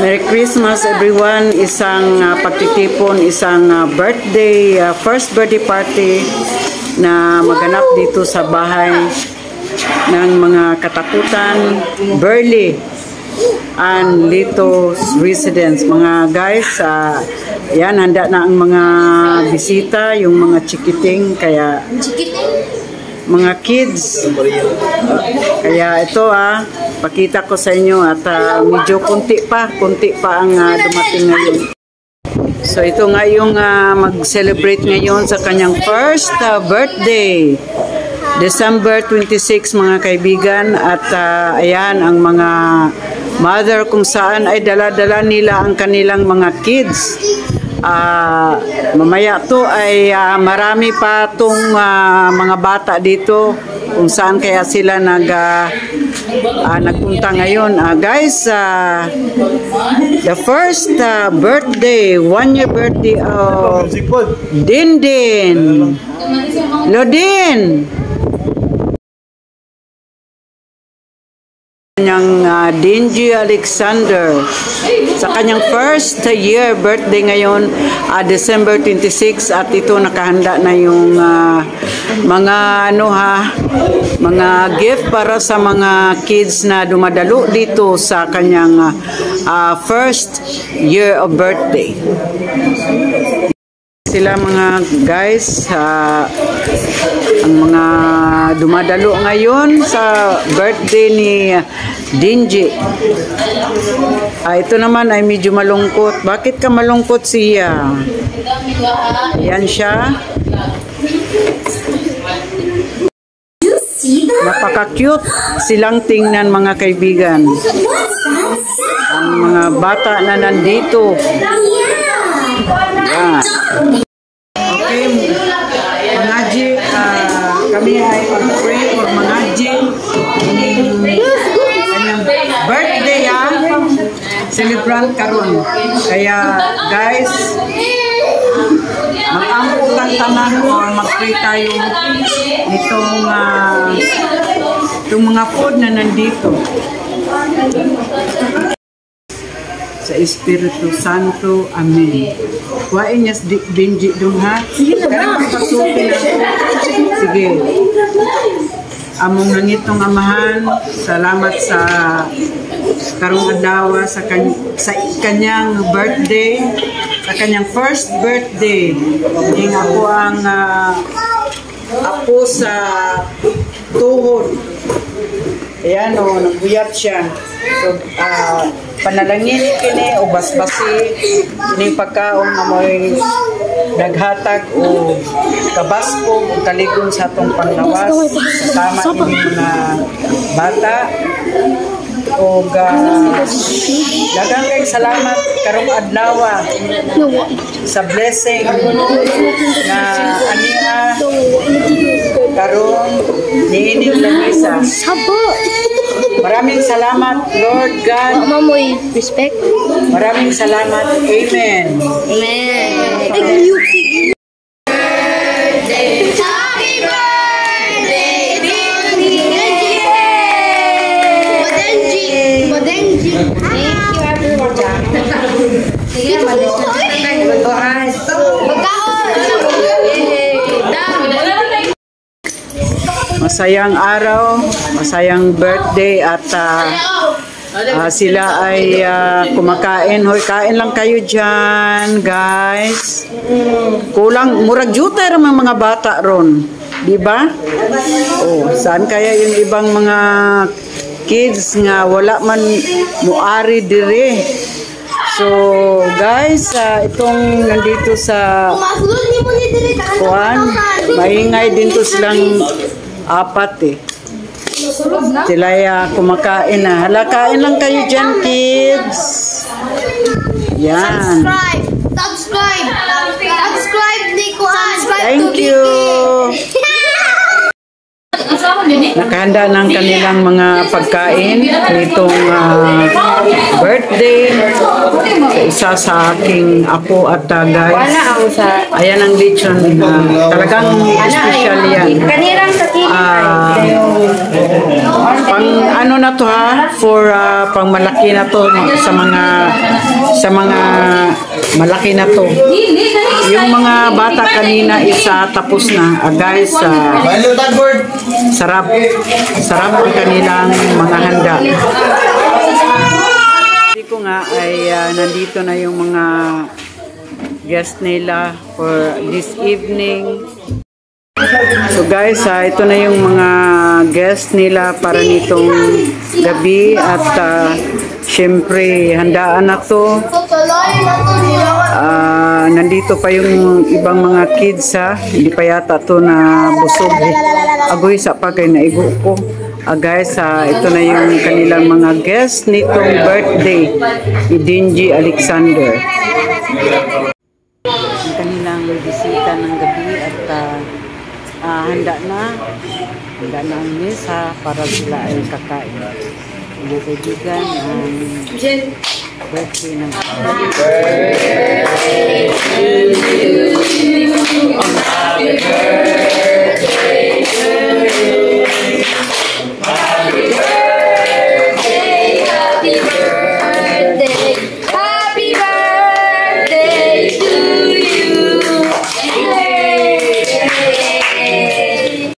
Merry Christmas everyone. Isang pagtitipon, isang first birthday party na maganap dito sa bahay ng mga katakutan, Burley and Lito's residence. Mga guys, yan, handa na ang mga bisita, yung mga chikiting, kaya mga kids. Kaya ito pakita ko sa inyo at medyo kunti pa ang dumating ngayon. So ito nga yung mag-celebrate ngayon sa kanyang first birthday. December 26 mga kaibigan, at ayan ang mga mother kung saan ay dala-dala nila ang kanilang mga kids. Mamaya to ay marami pa tong mga bata dito kung saan kaya sila nagpunta ngayon. Guys, the first birthday, 1-year birthday of Dindin Lodin. Kanyang Dingy Alexander sa kanyang first year birthday ngayon, December 26, at ito nakahanda na yung mga mga gift para sa mga kids na dumadalo dito sa kanyang first year of birthday. Sila mga guys, ang mga dumadalo ngayon sa birthday ni Dingy. Ito naman ay medyo malungkot. Bakit ka malungkot siya? Yan siya. Napaka-cute silang tingnan mga kaibigan. Ang mga bata na nandito. Yan. Okay, mga G, kami ay mag-pray for mga G. Kanyang birthday celebrant karon. Kaya guys, mag-amputan tanan or mag-pray tayo itong mga food na nandito. Sa Espiritu Santo, Amen. Kuhain niya Dingy dun ha? Sige na. Sige. Among nangitong amahan, salamat sa karong adlaw sa kanyang birthday, sa kanyang first birthday. Ning ako ang apo sa tuhod. Ayan nagbuyat siya. So, panalangin kini o basbasi kini pagkaon na may naghatag o kabasko o kaligon sa atong panglawas kasama ini mga bata o daghang kay salamat karong adlaw sa blessing na ania karon niini lamisa. Maraming salamat, Lord God. Mamoy respect. Maraming salamat. Amen. Amen. Masayang araw, masayang birthday, at sila ay kumakain. Hoy, kain lang kayo dyan, guys. Kulang, murag juta rin mga bata ron. Diba? Oh, saan kaya yung ibang mga kids nga wala man muari dire? So, guys, itong nandito sa kuwan, maingay din to silang apat sila kumakain na. Hala, kain lang kayo dyan, kids. Yan. Subscribe ni Kuan. Thank you. Nakahanda ng kanilang mga pagkain nitong birthday sa isa sa aking apo at guys. Wala ako sa... Ayan ang lechon. Talagang special yan. Kanirang sa kini. Pang ano na to ha? For pang malaki na to sa mga malaki na to. Yung mga bata kanina isa tapos na. Guys, sarap. Sarap ang kanilang mga handa. Hindi ko nga ay nandito na yung mga guest nila for this evening. So guys, ito na yung mga guest nila para nitong gabi at syempre handaan na to. Nandito pa yung ibang mga kids ha. Hindi pa yata to na busog. Agoy sa pagay na igo ko. Guys, ito na yung kanilang mga guest nitong birthday ni Dingy Alexander. Ang kanilang bisita ng gabi at handa na ang mesa para sila ay kakain. Mga kaibigan, ang birthday ng